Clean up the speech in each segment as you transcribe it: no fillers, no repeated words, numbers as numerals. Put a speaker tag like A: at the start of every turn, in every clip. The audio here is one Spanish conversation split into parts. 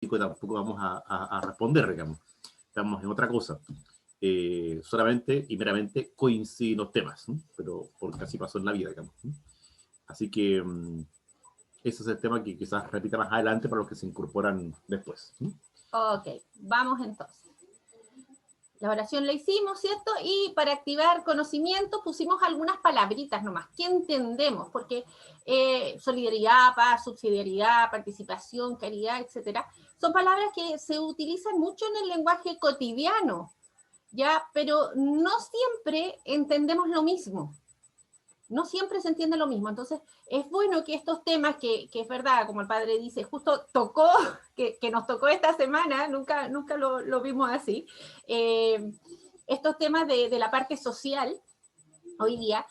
A: tampoco vamos a responder, digamos. Estamos en otra cosa. Solamente y meramente coinciden los temas, ¿no? Pero porque así pasó en la vida, digamos, ¿no? Así que ese es el tema que quizás repita más adelante para los que se incorporan después, ¿no?
B: Ok, vamos entonces. La oración la hicimos, ¿cierto? Y para activar conocimiento pusimos algunas palabritas nomás. ¿Qué entendemos? Porque solidaridad, paz, subsidiariedad, participación, caridad, etcétera, son palabras que se utilizan mucho en el lenguaje cotidiano, ¿ya? Pero no siempre entendemos lo mismo. No siempre se entiende lo mismo. Entonces, es bueno que estos temas, que es verdad, como el padre dice, justo tocó, que nos tocó esta semana, nunca lo vimos así, estos temas de la parte social, hoy día,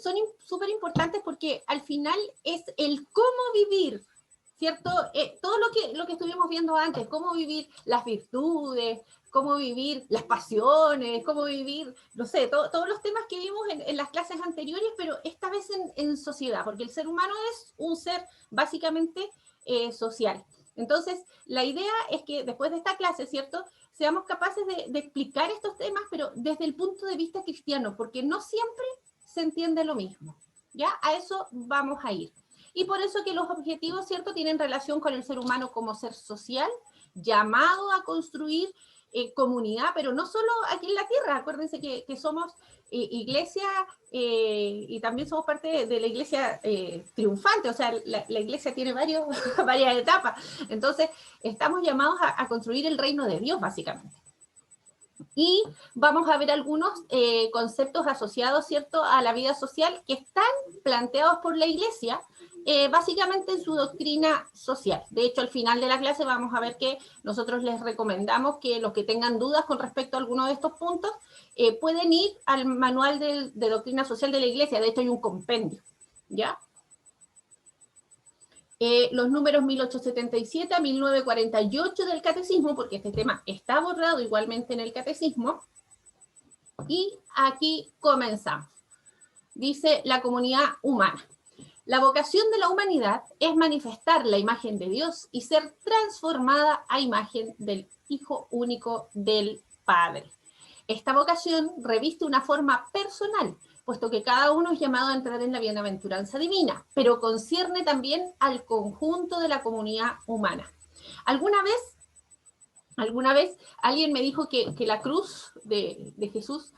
B: son súper importantes porque al final es el cómo vivir, ¿cierto? Todo lo que estuvimos viendo antes, cómo vivir las virtudes, cómo vivir las pasiones, cómo vivir, no sé, todos los temas que vimos en las clases anteriores, pero esta vez en sociedad, porque el ser humano es un ser básicamente social. Entonces, la idea es que después de esta clase, ¿cierto?, seamos capaces de explicar estos temas, pero desde el punto de vista cristiano, porque no siempre se entiende lo mismo. ¿Ya? A eso vamos a ir. Y por eso que los objetivos, ¿cierto?, tienen relación con el ser humano como ser social, llamado a construir comunidad, pero no solo aquí en la tierra. Acuérdense que somos iglesia y también somos parte de la iglesia triunfante, o sea, la iglesia tiene varias etapas. Entonces, estamos llamados a construir el reino de Dios, básicamente. Y vamos a ver algunos conceptos asociados, ¿cierto?, a la vida social que están planteados por la Iglesia, básicamente en su doctrina social. De hecho, al final de la clase vamos a ver que nosotros les recomendamos que los que tengan dudas con respecto a alguno de estos puntos pueden ir al manual de doctrina social de la Iglesia. De hecho, hay un compendio, ¿ya? Los números 1877 a 1948 del catecismo, porque este tema está abordado igualmente en el catecismo. Y aquí comenzamos. Dice la comunidad humana. La vocación de la humanidad es manifestar la imagen de Dios y ser transformada a imagen del Hijo único del Padre. Esta vocación reviste una forma personal, puesto que cada uno es llamado a entrar en la bienaventuranza divina, pero concierne también al conjunto de la comunidad humana. ¿Alguna vez alguien me dijo que la cruz de Jesús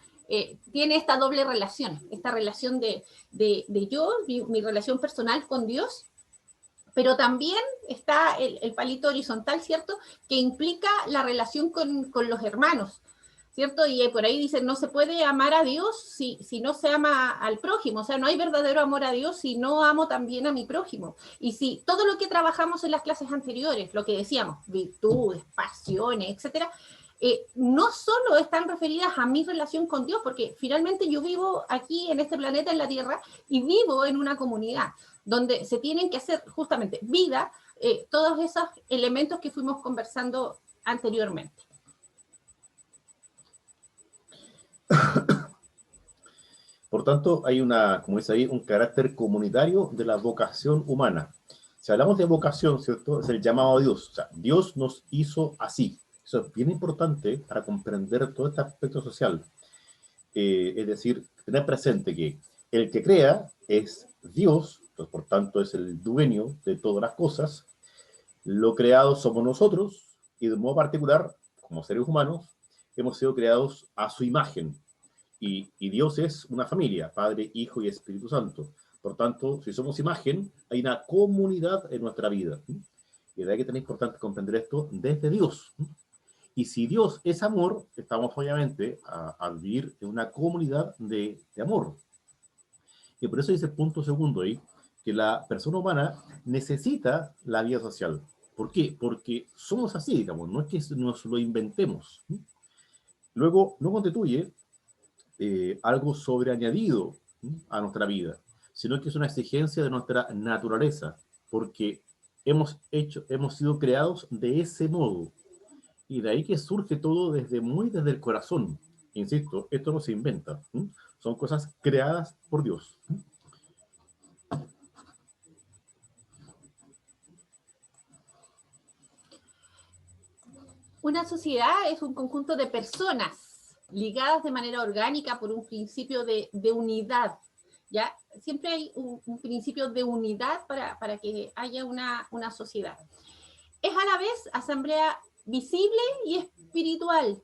B: tiene esta doble relación, esta relación de yo, mi relación personal con Dios, pero también está el palito horizontal, ¿cierto?, que implica la relación con los hermanos, ¿cierto? Y por ahí dicen, no se puede amar a Dios si no se ama al prójimo, o sea, no hay verdadero amor a Dios si no amo también a mi prójimo. Y si todo lo que trabajamos en las clases anteriores, lo que decíamos, virtudes, pasiones, etcétera, no solo están referidas a mi relación con Dios, porque finalmente yo vivo aquí en este planeta, en la Tierra, y vivo en una comunidad donde se tienen que hacer justamente vida, todos esos elementos que fuimos conversando anteriormente.
A: Por tanto, hay como dice ahí, un carácter comunitario de la vocación humana. Si hablamos de vocación, ¿cierto?, es el llamado a Dios. O sea, Dios nos hizo así. Eso es bien importante para comprender todo este aspecto social. Es decir, tener presente que el que crea es Dios, pues por tanto es el dueño de todas las cosas. Lo creado somos nosotros y de modo particular, como seres humanos, hemos sido creados a su imagen. Y Dios es una familia, Padre, Hijo y Espíritu Santo. Por tanto, si somos imagen, hay una comunidad en nuestra vida. Y de ahí que es importante comprender esto desde Dios. Y si Dios es amor, estamos obviamente a vivir en una comunidad de amor. Y por eso dice el punto segundo ahí, que la persona humana necesita la vida social. ¿Por qué? Porque somos así, digamos, no es que nos lo inventemos. Luego, no constituye algo sobreañadido a nuestra vida, sino que es una exigencia de nuestra naturaleza, porque hemos sido creados de ese modo. Y de ahí que surge todo desde el corazón. Insisto, esto no se inventa. Son cosas creadas por Dios.
B: Una sociedad es un conjunto de personas ligadas de manera orgánica por un principio de unidad, ¿ya? Siempre hay un principio de unidad para que haya una sociedad. Es a la vez asamblea visible y espiritual.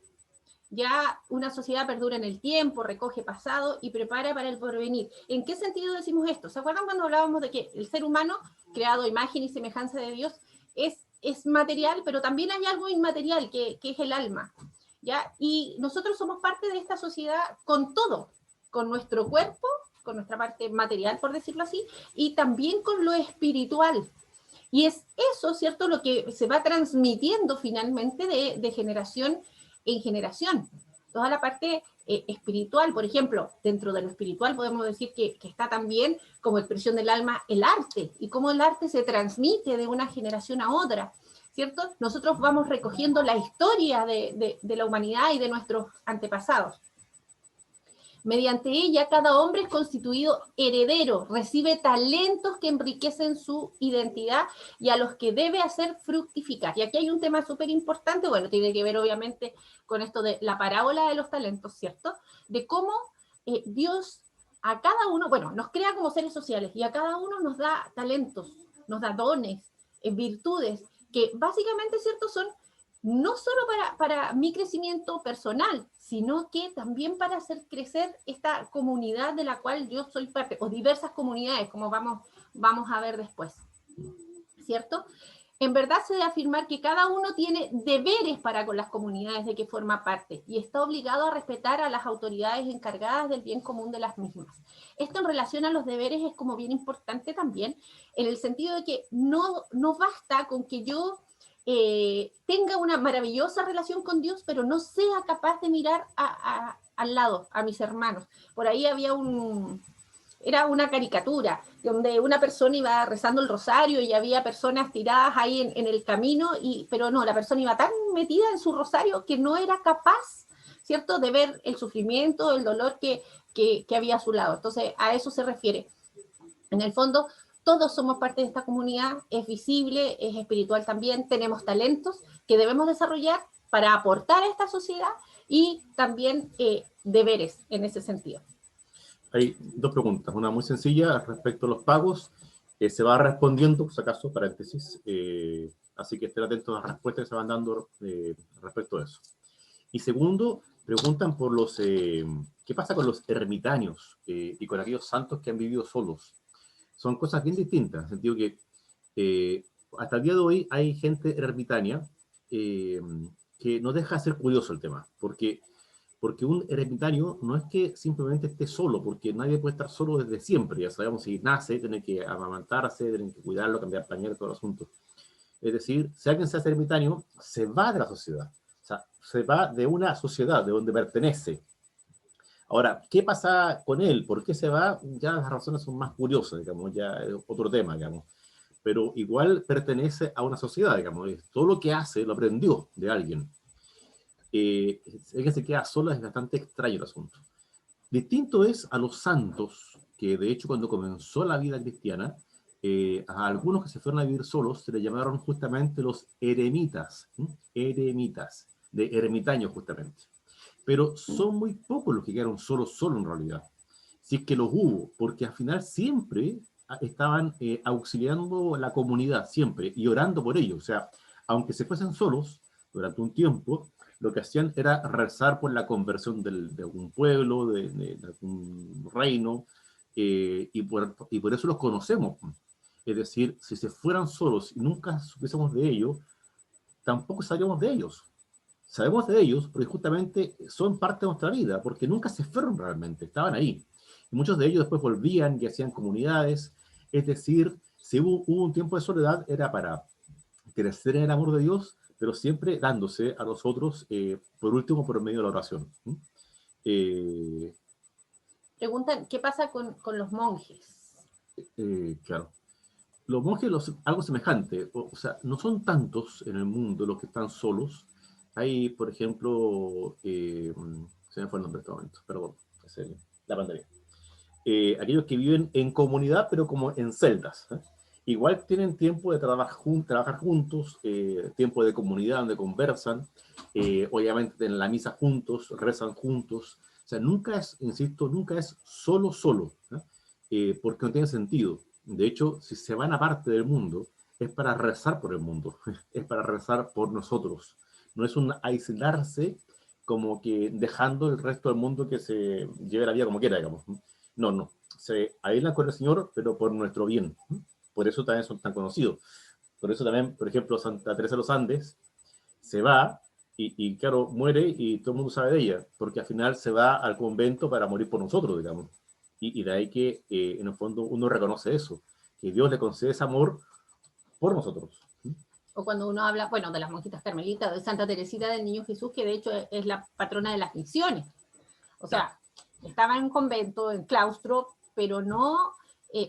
B: Ya una sociedad perdura en el tiempo, recoge pasado y prepara para el porvenir. ¿En qué sentido decimos esto? ¿Se acuerdan cuando hablábamos de que el ser humano, creado a imagen y semejanza de Dios, es material, pero también hay algo inmaterial que es el alma? ¿Ya? Y nosotros somos parte de esta sociedad con todo, con nuestro cuerpo, con nuestra parte material, por decirlo así, y también con lo espiritual. Y es eso, ¿cierto?, lo que se va transmitiendo finalmente de generación en generación. Toda la parte espiritual, por ejemplo, dentro de lo espiritual podemos decir que está también como expresión del alma el arte, y cómo el arte se transmite de una generación a otra, ¿cierto? Nosotros vamos recogiendo la historia de la humanidad y de nuestros antepasados. Mediante ella, cada hombre es constituido heredero, recibe talentos que enriquecen su identidad y a los que debe hacer fructificar. Y aquí hay un tema súper importante, bueno, tiene que ver obviamente con esto de la parábola de los talentos, ¿cierto? De cómo Dios a cada uno, bueno, nos crea como seres sociales y a cada uno nos da talentos, nos da dones, virtudes, que básicamente, ¿cierto?, son no solo para mi crecimiento personal, sino que también para hacer crecer esta comunidad de la cual yo soy parte, o diversas comunidades, como vamos a ver después, ¿cierto? En verdad se debe afirmar que cada uno tiene deberes para con las comunidades de que forma parte y está obligado a respetar a las autoridades encargadas del bien común de las mismas. Esto en relación a los deberes es como bien importante también, en el sentido de que no basta con que yo tenga una maravillosa relación con Dios, pero no sea capaz de mirar al lado, a mis hermanos. Por ahí había era una caricatura, donde una persona iba rezando el rosario y había personas tiradas ahí en el camino, pero no, la persona iba tan metida en su rosario que no era capaz, ¿cierto?, de ver el sufrimiento, el dolor que había a su lado. Entonces, a eso se refiere. En el fondo, todos somos parte de esta comunidad, es visible, es espiritual también, tenemos talentos que debemos desarrollar para aportar a esta sociedad y también deberes en ese sentido.
A: Hay dos preguntas, una muy sencilla respecto a los pagos, se va respondiendo, por si acaso, paréntesis, así que estén atentos a las respuestas que se van dando respecto a eso. Y segundo, preguntan por ¿qué pasa con los ermitaños y con aquellos santos que han vivido solos? Son cosas bien distintas, en el sentido que hasta el día de hoy hay gente ermitaña que no deja de ser curioso el tema, porque un ermitaño no es que simplemente esté solo, porque nadie puede estar solo desde siempre, ya sabemos, si nace, tiene que amamantarse, tiene que cuidarlo, cambiar pañales, todo el asunto. Es decir, si alguien se hace ermitaño, se va de la sociedad, o sea, se va de una sociedad de donde pertenece. Ahora, ¿qué pasa con él? ¿Por qué se va? Ya las razones son más curiosas, digamos, ya es otro tema, digamos. Pero igual pertenece a una sociedad, digamos, todo lo que hace lo aprendió de alguien. El que se queda solo es bastante extraño el asunto. Distinto es a los santos, que de hecho cuando comenzó la vida cristiana, a algunos que se fueron a vivir solos se les llamaron justamente los eremitas, eremitas, de ermitaños justamente. Pero son muy pocos los que quedaron solos en realidad, si es que los hubo, porque al final siempre estaban auxiliando la comunidad, siempre, y orando por ellos. O sea, aunque se fuesen solos durante un tiempo, lo que hacían era rezar por la conversión de algún pueblo, de algún reino, y por eso los conocemos. Es decir, si se fueran solos y nunca supiésemos de ellos, tampoco sabríamos de ellos. Sabemos de ellos porque justamente son parte de nuestra vida, porque nunca se fueron realmente, estaban ahí. Y muchos de ellos después volvían y hacían comunidades. Es decir, si hubo un tiempo de soledad, era para crecer en el amor de Dios, pero siempre dándose a los otros, por último, por medio de la oración.
B: Preguntan, ¿qué pasa con los monjes?
A: Claro. Los monjes, algo semejante, o sea, no son tantos en el mundo los que están solos. Hay, por ejemplo, se me fue el nombre de este momento, pero bueno, es la pandemia. Aquellos que viven en comunidad, pero como en celdas. Igual tienen tiempo de trabajar juntos, tiempo de comunidad donde conversan, obviamente en la misa juntos, rezan juntos. O sea, nunca es, insisto, nunca es solo, ¿no? Porque no tiene sentido. De hecho, si se van aparte del mundo, es para rezar por el mundo, es para rezar por nosotros. No es un aislarse como que dejando el resto del mundo que se lleve la vida como quiera, digamos. No, no. Se aíslan con el Señor, pero por nuestro bien. Por eso también son tan conocidos. Por eso también, por ejemplo, Santa Teresa de los Andes se va y claro, muere y todo el mundo sabe de ella, porque al final se va al convento para morir por nosotros, digamos. Y de ahí que, en el fondo, uno reconoce eso, que Dios le concede ese amor por nosotros.
B: O cuando uno habla, bueno, de las monjitas carmelitas, de Santa Teresita del Niño Jesús, que de hecho es la patrona de las misiones. O sea, estaba en un convento, en claustro, pero no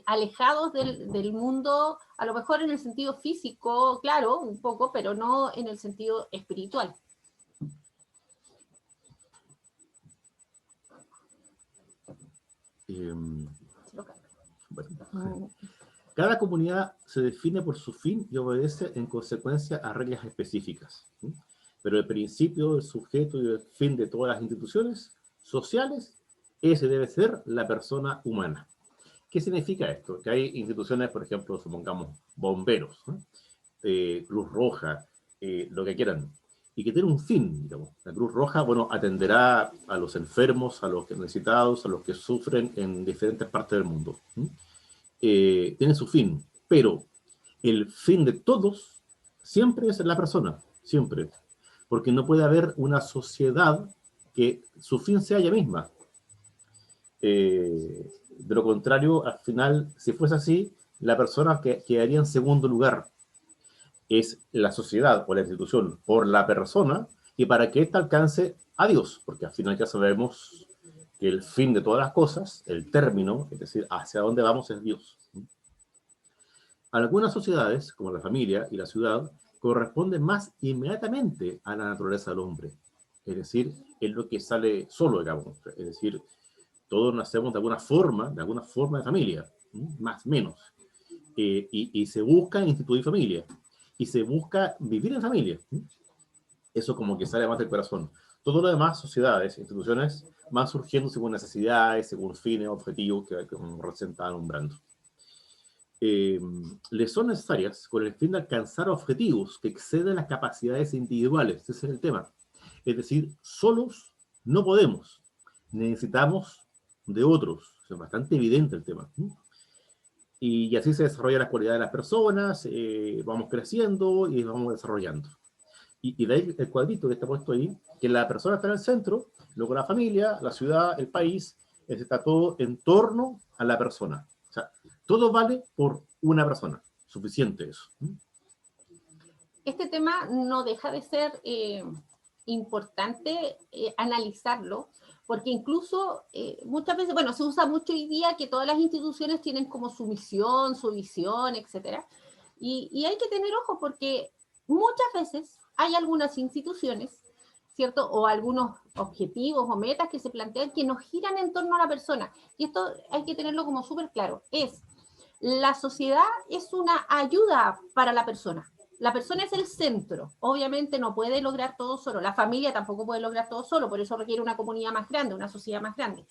B: alejados del mundo, a lo mejor en el sentido físico, claro, un poco, pero no en el sentido espiritual.
A: Bueno, cada comunidad se define por su fin y obedece en consecuencia a reglas específicas. ¿Sí? Pero el principio, el sujeto y el fin de todas las instituciones sociales, ese debe ser la persona humana. ¿Qué significa esto? Que hay instituciones, por ejemplo, supongamos, bomberos, ¿no? Cruz Roja, lo que quieran, y que tiene un fin, digamos. La Cruz Roja, bueno, atenderá a los enfermos, a los necesitados, a los que sufren en diferentes partes del mundo. Tiene su fin, pero el fin de todos siempre es la persona, siempre. Porque no puede haber una sociedad que su fin sea ella misma. De lo contrario, al final, si fuese así, la persona que quedaría en segundo lugar es la sociedad o la institución por la persona y para que ésta alcance a Dios, porque al final ya sabemos que el fin de todas las cosas, el término, es decir, hacia dónde vamos es Dios. Algunas sociedades, como la familia y la ciudad, corresponden más inmediatamente a la naturaleza del hombre, es decir, es lo que sale solo, digamos, es decir, todos nacemos de alguna forma de familia, más o menos, y se busca instituir familia, y se busca vivir en familia. Eso como que sale más del corazón. Todo lo demás, sociedades, instituciones, van surgiendo según necesidades, según fines, objetivos que recién estaban nombrando. Les son necesarias con el fin de alcanzar objetivos que exceden las capacidades individuales. Ese es el tema. Es decir, solos no podemos. Necesitamos de otros. Es bastante evidente el tema. Y así se desarrollan las cualidades de las personas, vamos creciendo y vamos desarrollando. Y de ahí el cuadrito que está puesto ahí, que la persona está en el centro, luego la familia, la ciudad, el país, está todo en torno a la persona. O sea, todo vale por una persona. Suficiente eso.
B: Este tema no deja de ser importante analizarlo, porque incluso muchas veces, bueno, se usa mucho hoy día que todas las instituciones tienen como su misión, su visión, etcétera, y hay que tener ojo porque muchas veces hay algunas instituciones, ¿cierto? O algunos objetivos o metas que se plantean que nos giran en torno a la persona, y esto hay que tenerlo como súper claro, la sociedad es una ayuda para la persona. La persona es el centro. Obviamente no puede lograr todo solo. La familia tampoco puede lograr todo solo. Por eso requiere una comunidad más grande, una sociedad más grande.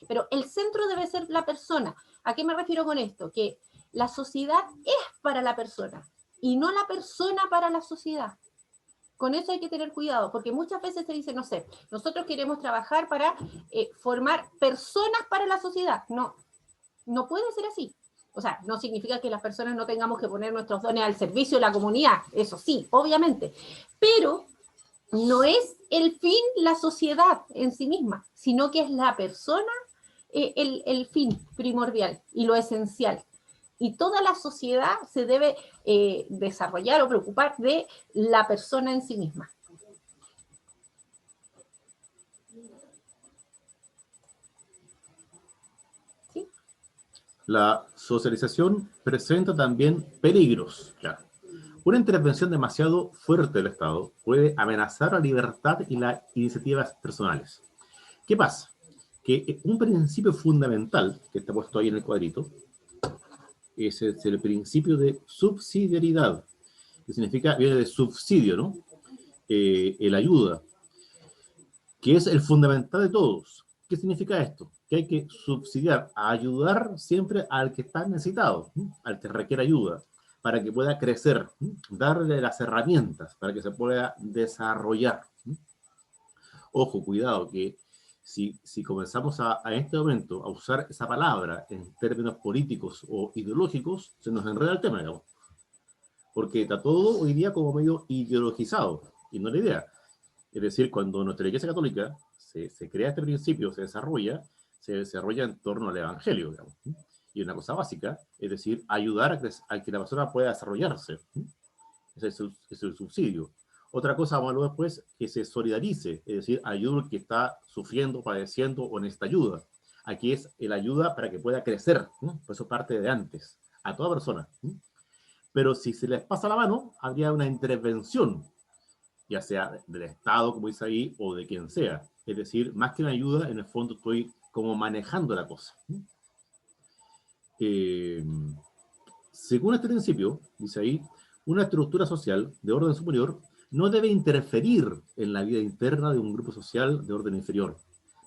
B: Pero el centro debe ser la persona. ¿A qué me refiero con esto? Que la sociedad es para la persona y no la persona para la sociedad. Con eso hay que tener cuidado, porque muchas veces se dice, no sé, nosotros queremos trabajar para formar personas para la sociedad. No, no puede ser así. O sea, no significa que las personas no tengamos que poner nuestros dones al servicio de la comunidad, eso sí, obviamente, pero no es el fin la sociedad en sí misma, sino que es la persona el fin primordial y lo esencial. Y toda la sociedad se debe desarrollar o preocupar de la persona en sí misma.
A: La socialización presenta también peligros. Claro. Una intervención demasiado fuerte del Estado puede amenazar la libertad y las iniciativas personales. ¿Qué pasa? Que un principio fundamental, que está puesto ahí en el cuadrito, es el principio de subsidiariedad, que significa, viene de subsidio, ¿no? el ayuda, que es el fundamental de todos. ¿Qué significa esto? Que hay que subsidiar, ayudar siempre al que está necesitado, al que requiere ayuda, para que pueda crecer, darle las herramientas para que se pueda desarrollar. Ojo, cuidado, que si comenzamos en este momento a usar esa palabra en términos políticos o ideológicos, se nos enreda el tema, digamos. Porque está todo hoy día como medio ideologizado, y no es la idea. Es decir, cuando nuestra Iglesia Católica se crea este principio, se desarrolla en torno al Evangelio, digamos. Y una cosa básica, es decir, ayudar a que la persona pueda desarrollarse. Ese es el subsidio. Otra cosa, vamos a ver después, que se solidarice, es decir, ayuda al que está sufriendo, padeciendo o necesita ayuda. Aquí es el ayuda para que pueda crecer, ¿no? Por eso parte de antes, a toda persona. Pero si se les pasa la mano, habría una intervención, ya sea del Estado, como dice ahí, o de quien sea. Es decir, más que una ayuda, en el fondo estoy como manejando la cosa. Según este principio, dice ahí, una estructura social de orden superior no debe interferir en la vida interna de un grupo social de orden inferior,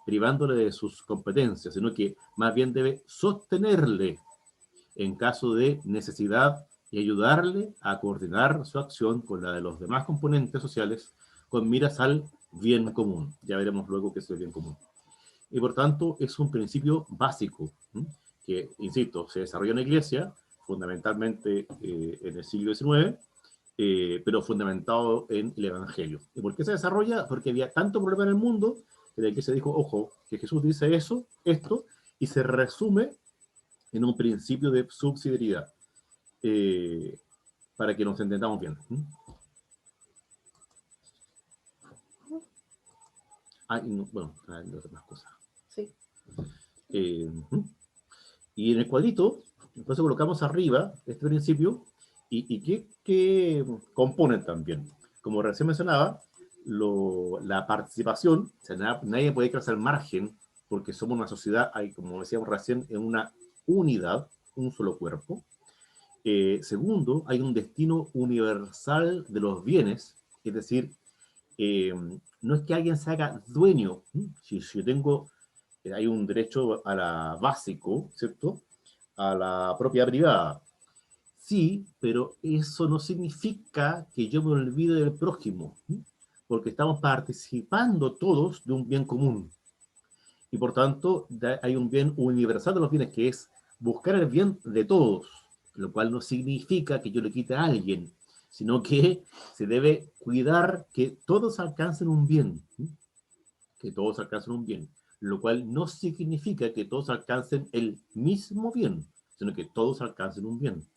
A: privándole de sus competencias, sino que más bien debe sostenerle en caso de necesidad y ayudarle a coordinar su acción con la de los demás componentes sociales con miras al bien común. Ya veremos luego qué es el bien común. Y por tanto es un principio básico, que, insisto, se desarrolló en la Iglesia, fundamentalmente en el siglo XIX, pero fundamentado en el Evangelio. ¿Y por qué se desarrolla? Porque había tanto problema en el mundo que la Iglesia dijo, ojo, que Jesús dice esto, y se resume en un principio de subsidiariedad, para que nos entendamos bien. Bueno, hay otras cosas.
B: Sí.
A: Y en el cuadrito, entonces colocamos arriba este principio, y ¿qué componen también? Como recién mencionaba, la participación, o sea, nadie puede quedarse al margen, porque somos una sociedad, hay, como decíamos recién, en una unidad, un solo cuerpo. Segundo, hay un destino universal de los bienes, es decir, no es que alguien se haga dueño. Si yo tengo, hay un derecho a la básico, ¿cierto? A la propiedad privada. Sí, pero eso no significa que yo me olvide del prójimo, porque estamos participando todos de un bien común. Y por tanto, hay un bien universal de los bienes que es buscar el bien de todos, lo cual no significa que yo le quite a alguien, sino que se debe cuidar que todos alcancen un bien, que todos alcancen un bien, lo cual no significa que todos alcancen el mismo bien, sino que todos alcancen un bien.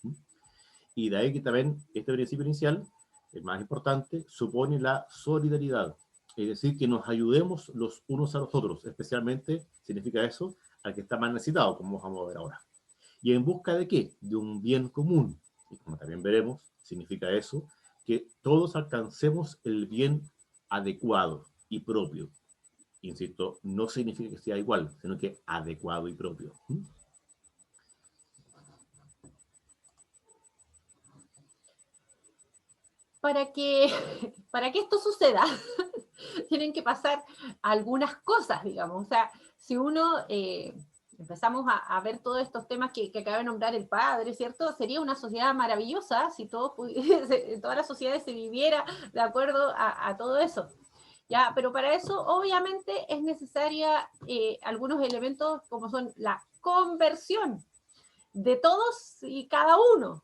A: Y de ahí que también este principio inicial, el más importante, supone la solidaridad. Es decir, que nos ayudemos los unos a los otros, especialmente significa eso al que está más necesitado, como vamos a ver ahora. ¿Y en busca de qué? De un bien común. Y como también veremos, significa eso, que todos alcancemos el bien adecuado y propio. Insisto, no significa que sea igual, sino que adecuado y propio.
B: Para que, para que esto suceda, tienen que pasar algunas cosas, digamos. O sea, si uno empezamos a ver todos estos temas que acaba de nombrar el padre, ¿cierto? Sería una sociedad maravillosa si toda la sociedad se viviera de acuerdo a todo eso. ¿Ya? Pero para eso, obviamente, es necesaria algunos elementos como son la conversión de todos y cada uno,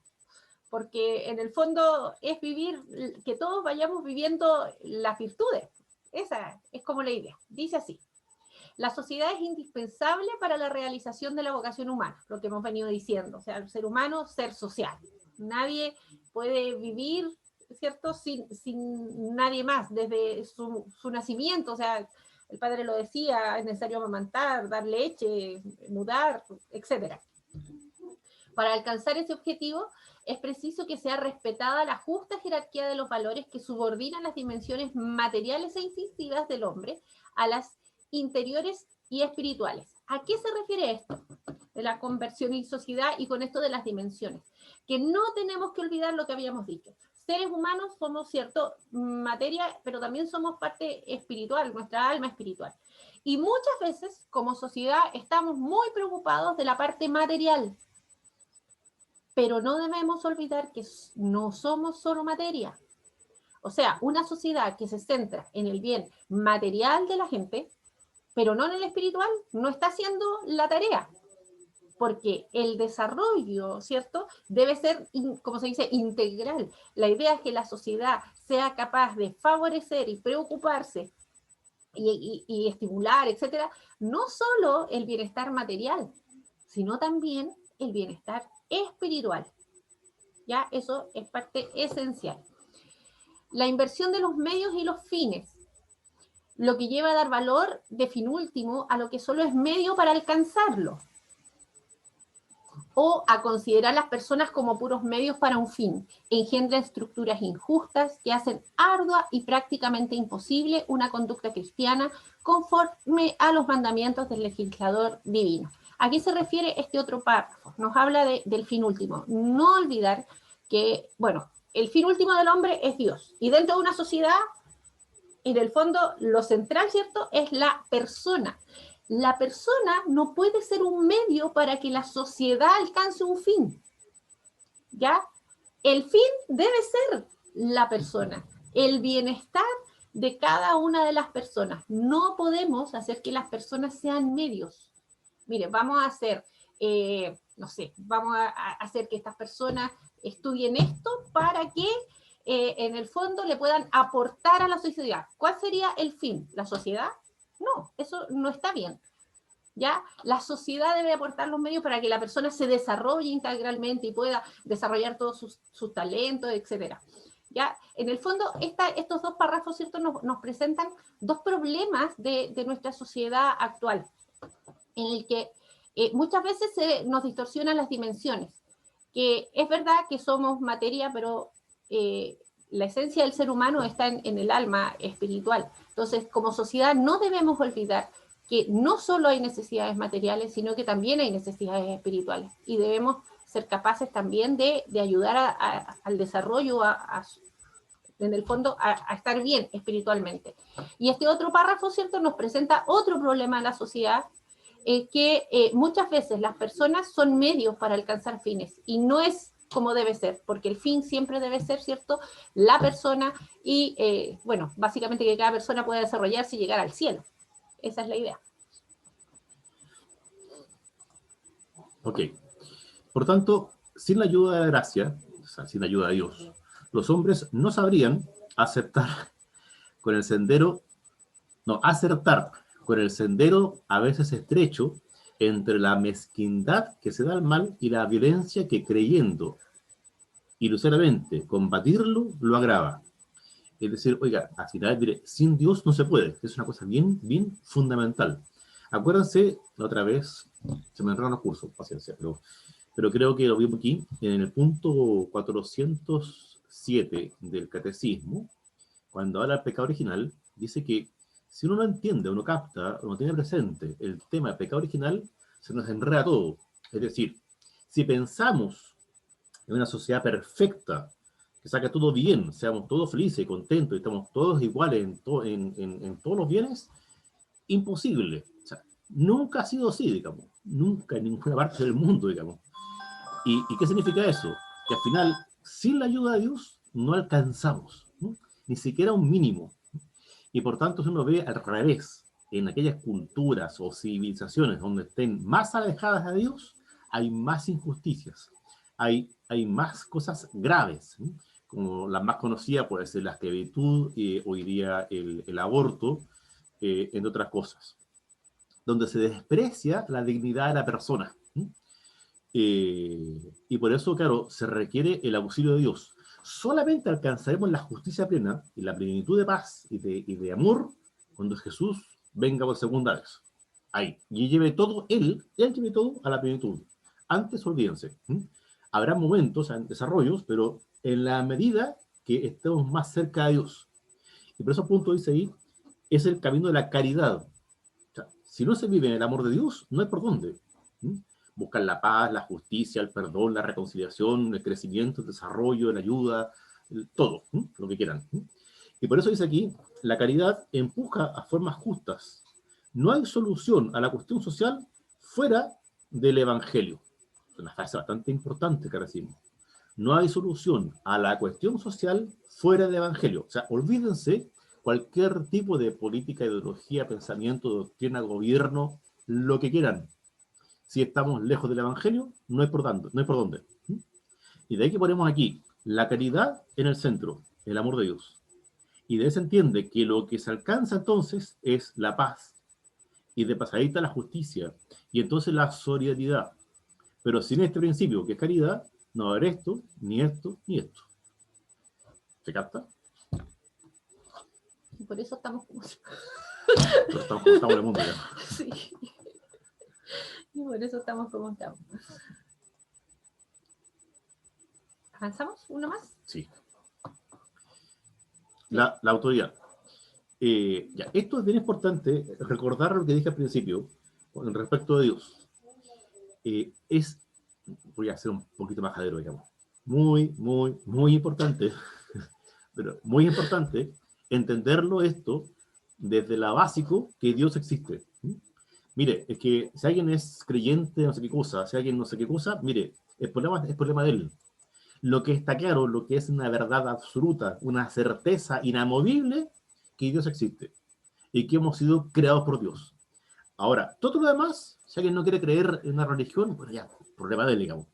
B: porque en el fondo es vivir, que todos vayamos viviendo las virtudes. Esa es como la idea. Dice así: la sociedad es indispensable para la realización de la vocación humana, lo que hemos venido diciendo, o sea, el ser humano, ser social. Nadie puede vivir, ¿cierto?, sin nadie más, desde su nacimiento, o sea, el padre lo decía, es necesario amamantar, dar leche, mudar, etc. Para alcanzar ese objetivo, es preciso que sea respetada la justa jerarquía de los valores que subordinan las dimensiones materiales e instintivas del hombre a las interiores y espirituales. ¿A qué se refiere esto? De la conversión y sociedad, y con esto de las dimensiones. Que no tenemos que olvidar lo que habíamos dicho. seres humanos somos, ¿cierto?, materia, pero también somos parte espiritual, nuestra alma espiritual. Y muchas veces, como sociedad, estamos muy preocupados de la parte material, pero no debemos olvidar que no somos solo materia. O sea, una sociedad que se centra en el bien material de la gente, pero no en el espiritual, no está haciendo la tarea. Porque el desarrollo, ¿cierto?, debe ser, como se dice, integral. La idea es que la sociedad sea capaz de favorecer y preocuparse y estimular, etcétera, no solo el bienestar material, sino también el bienestar espiritual. ¿Ya? Eso es parte esencial. La inversión de los medios y los fines, lo que lleva a dar valor de fin último a lo que solo es medio para alcanzarlo, o a considerar las personas como puros medios para un fin, engendra estructuras injustas que hacen ardua y prácticamente imposible una conducta cristiana conforme a los mandamientos del legislador divino. ¿A qué se refiere este otro párrafo? Nos habla del fin último. No olvidar que, bueno, el fin último del hombre es Dios, y dentro de una sociedad, en el fondo, lo central, ¿cierto?, es la persona. La persona no puede ser un medio para que la sociedad alcance un fin, ¿ya? El fin debe ser la persona, el bienestar de cada una de las personas. No podemos hacer que las personas sean medios. Mire, vamos a hacer, no sé, vamos a hacer que estas personas estudien esto para que en el fondo le puedan aportar a la sociedad. ¿Cuál sería el fin? ¿La sociedad? No, eso no está bien. ¿Ya? La sociedad debe aportar los medios para que la persona se desarrolle integralmente y pueda desarrollar todos sus talentos, etc. ¿Ya? En el fondo, estos dos párrafos, ¿cierto?, nos presentan dos problemas de nuestra sociedad actual, en el que muchas veces nos distorsionan las dimensiones. Que es verdad que somos materia, pero la esencia del ser humano está en el alma espiritual. Entonces, como sociedad no debemos olvidar que no solo hay necesidades materiales, sino que también hay necesidades espirituales. Y debemos ser capaces también de ayudar al desarrollo, en el fondo, a estar bien espiritualmente. Y este otro párrafo, ¿cierto?, nos presenta otro problema en la sociedad, que muchas veces las personas son medios para alcanzar fines, y no es como debe ser, porque el fin siempre debe ser, ¿cierto?, la persona, y bueno, básicamente que cada persona pueda desarrollarse y llegar al cielo. Esa es la idea.
A: Ok. Por tanto, sin la ayuda de la gracia, o sea, sin la ayuda de Dios, los hombres no sabrían acertar con el sendero a veces estrecho entre la mezquindad que se da al mal y la violencia que, creyendo ilusoriamente combatirlo, lo agrava. Es decir, oiga, al final, mire, sin Dios no se puede. Es una cosa bien, bien fundamental. Acuérdense, la otra vez, se me enredaron los cursos, paciencia, pero creo que lo vimos aquí, en el punto 407 del Catecismo, cuando habla del pecado original, dice que si uno no entiende, uno capta, uno tiene presente el tema del pecado original, se nos enreda todo. Es decir, si pensamos en una sociedad perfecta, que saca todo bien, seamos todos felices y contentos, y estamos todos iguales en todos los bienes, imposible. O sea, nunca ha sido así, digamos. Nunca en ninguna parte del mundo, digamos. ¿Y qué significa eso? Que al final, sin la ayuda de Dios, no alcanzamos, ¿no?, ni siquiera un mínimo. Y por tanto, si uno ve al revés, en aquellas culturas o civilizaciones donde estén más alejadas de Dios, hay más injusticias, hay más cosas graves, ¿sí?, como la más conocida puede ser la esclavitud, hoy día el aborto, entre otras cosas, donde se desprecia la dignidad de la persona. ¿Sí? Y por eso, claro, se requiere el auxilio de Dios. Solamente alcanzaremos la justicia plena y la plenitud de paz y de amor cuando Jesús venga por segunda vez. Ahí. Y lleve todo, él lleve todo a la plenitud. Antes, olvídense. Habrá momentos, desarrollos, pero en la medida que estemos más cerca de Dios. Y por esos puntos dice ahí, es el camino de la caridad. O sea, si no se vive en el amor de Dios, no hay por dónde. Buscar la paz, la justicia, el perdón, la reconciliación, el crecimiento, el desarrollo, la ayuda, todo, lo que quieran. Y por eso dice aquí, la caridad empuja a formas justas. No hay solución a la cuestión social fuera del Evangelio. Es una frase bastante importante que recibimos. No hay solución a la cuestión social fuera del Evangelio. O sea, olvídense cualquier tipo de política, ideología, pensamiento, doctrina, gobierno, lo que quieran. Si estamos lejos del Evangelio, no hay por dónde. No hay por dónde. Y de ahí que ponemos aquí la caridad en el centro, el amor de Dios. Y de ahí se entiende que lo que se alcanza entonces es la paz. Y de pasadita la justicia. Y entonces la solidaridad. Pero sin este principio, que es caridad, no va a haber esto, ni esto, ni esto. ¿Se capta?
B: Y por eso estamos como...
A: Pero estamos en el mundo ya.
B: Sí. Y por eso estamos como estamos. ¿Avanzamos? ¿Uno más?
A: Sí. La autoridad. Ya, esto es bien importante, recordar lo que dije al principio, con respecto de Dios. Voy a ser un poquito majadero, digamos. Muy importante, pero muy importante entenderlo esto desde la básico que Dios existe. Mire, es que si alguien es creyente, no sé qué cosa, si alguien no sé qué cosa, mire, el problema es problema de él. Lo que está claro, lo que es una verdad absoluta, una certeza inamovible, que Dios existe y que hemos sido creados por Dios. Ahora, todo lo demás, si alguien no quiere creer en una religión, pues ya, problema de él, digamos.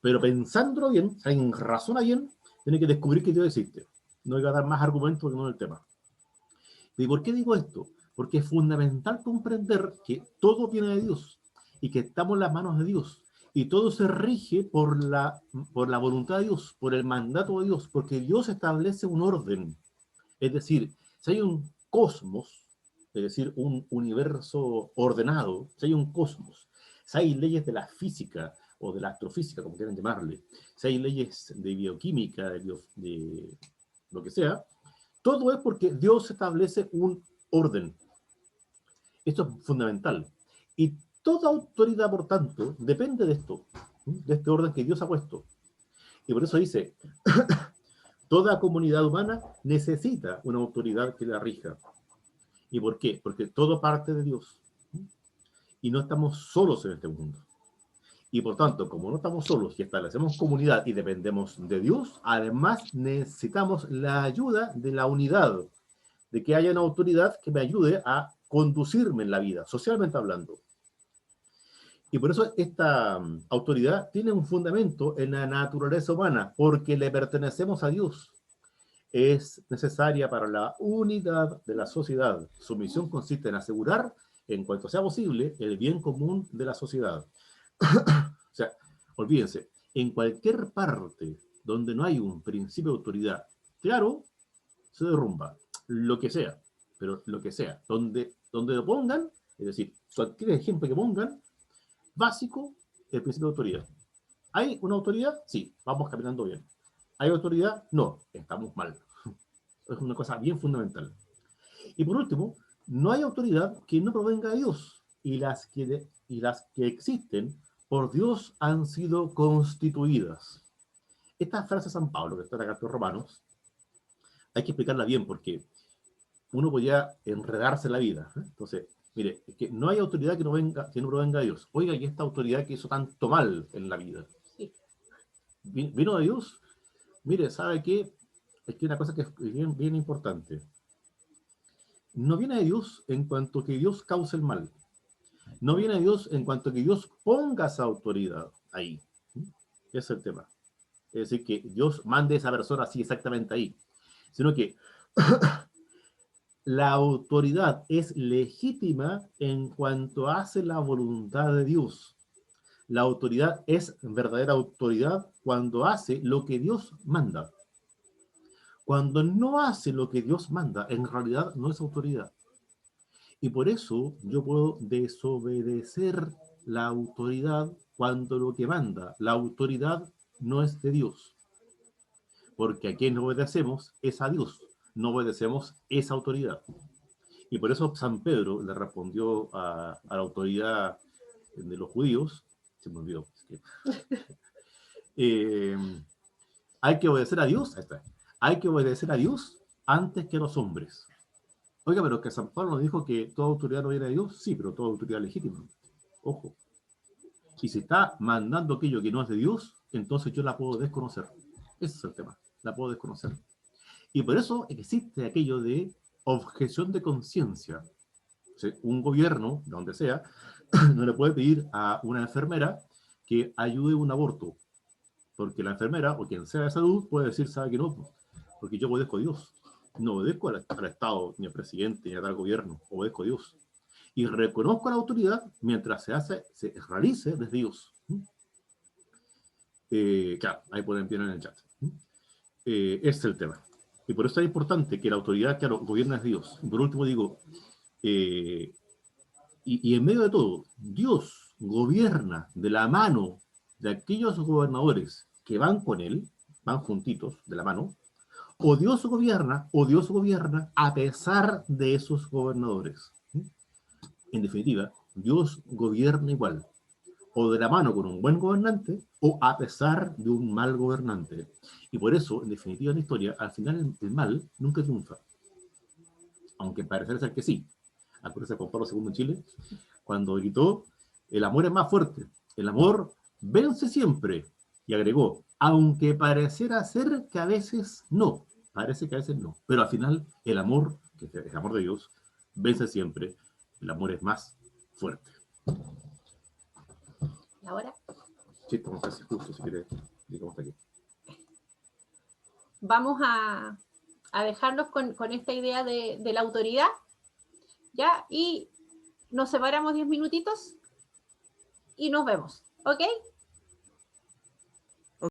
A: Pero pensándolo bien, si alguien razona bien, tiene que descubrir que Dios existe. No voy a dar más argumentos que no el tema. ¿Y por qué digo esto? Porque es fundamental comprender que todo viene de Dios y que estamos en las manos de Dios. Y todo se rige por la voluntad de Dios, por el mandato de Dios, porque Dios establece un orden. Es decir, si hay un cosmos, es decir, un universo ordenado, si hay un cosmos, si hay leyes de la física o de la astrofísica, como quieran llamarle, si hay leyes de bioquímica, de lo que sea, todo es porque Dios establece un orden. Esto es fundamental. Y toda autoridad, por tanto, depende de esto, de este orden que Dios ha puesto. Y por eso dice, toda comunidad humana necesita una autoridad que la rija. ¿Y por qué? Porque todo parte de Dios. Y no estamos solos en este mundo. Y por tanto, como no estamos solos y establecemos comunidad y dependemos de Dios, además necesitamos la ayuda de la unidad, de que haya una autoridad que me ayude a conducirme en la vida, socialmente hablando. Y por eso esta autoridad tiene un fundamento en la naturaleza humana, porque le pertenecemos a Dios. Es necesaria para la unidad de la sociedad. Su misión consiste en asegurar, en cuanto sea posible, el bien común de la sociedad. O sea, olvídense, en cualquier parte donde no hay un principio de autoridad claro, se derrumba. Lo que sea, pero lo que sea. Donde lo pongan, es decir, cualquier ejemplo que pongan, básico, el principio de autoridad. ¿Hay una autoridad? Sí, vamos caminando bien. ¿Hay autoridad? No, estamos mal. Es una cosa bien fundamental. Y por último, no hay autoridad que no provenga de Dios. Y las que existen por Dios han sido constituidas. Esta frase de San Pablo, que está en la carta de Romanos, hay que explicarla bien porque uno podía enredarse en la vida. Entonces, mire, es que no hay autoridad que no provenga de Dios. Oiga, y esta autoridad que hizo tanto mal en la vida, ¿vino de Dios? Mire, ¿sabe qué? Es que una cosa que es bien importante. No viene de Dios en cuanto que Dios cause el mal. No viene de Dios en cuanto que Dios ponga esa autoridad ahí. Ese es el tema. Es decir, que Dios mande a esa persona así exactamente ahí. Sino que la autoridad es legítima en cuanto hace la voluntad de Dios. La autoridad es verdadera autoridad cuando hace lo que Dios manda. Cuando no hace lo que Dios manda, en realidad no es autoridad. Y por eso yo puedo desobedecer la autoridad cuando lo que manda, la autoridad no es de Dios. Porque a quien obedecemos es a Dios, no obedecemos esa autoridad. Y por eso San Pedro le respondió a la autoridad de los judíos, se me olvidó, hay que obedecer a Dios, ahí está, hay que obedecer a Dios antes que a los hombres. Oiga, pero que San Pablo nos dijo que toda autoridad no viene de Dios. Sí, pero toda autoridad legítima. Ojo. Si se está mandando aquello que no es de Dios, entonces yo la puedo desconocer. Ese es el tema. La puedo desconocer. Y por eso existe aquello de objeción de conciencia. O sea, un gobierno, de donde sea, no le puede pedir a una enfermera que ayude a un aborto. Porque la enfermera o quien sea de salud puede decir, sabe que no, porque yo obedezco a Dios. No obedezco al Estado, ni al presidente, ni al gobierno, obedezco a Dios. Y reconozco la autoridad mientras se realice desde Dios. Claro, ahí pueden ver en el chat. Ese es el tema. Y por eso es importante que la autoridad, claro, gobierna es Dios. Y por último digo, y en medio de todo, Dios gobierna de la mano de aquellos gobernadores que van con él, van juntitos de la mano, o Dios gobierna a pesar de esos gobernadores. En definitiva, Dios gobierna igual, o de la mano con un buen gobernante, o a pesar de un mal gobernante. Y por eso, en definitiva, en la historia, al final el mal nunca triunfa. Aunque parece ser que sí. Acuérdense de Juan Pablo II en Chile, cuando gritó, el amor es más fuerte, el amor vence siempre. Y agregó, aunque pareciera ser que a veces no, parece que a veces no, pero al final el amor, que es el amor de Dios, vence siempre. El amor es más fuerte.
B: ¿Y ahora?
A: Sí, estamos casi justo, si quieres, digamos aquí.
B: Vamos a dejarlos con esta idea de la autoridad, ¿ya? Y nos separamos 10 minutitos y nos vemos, ¿ok?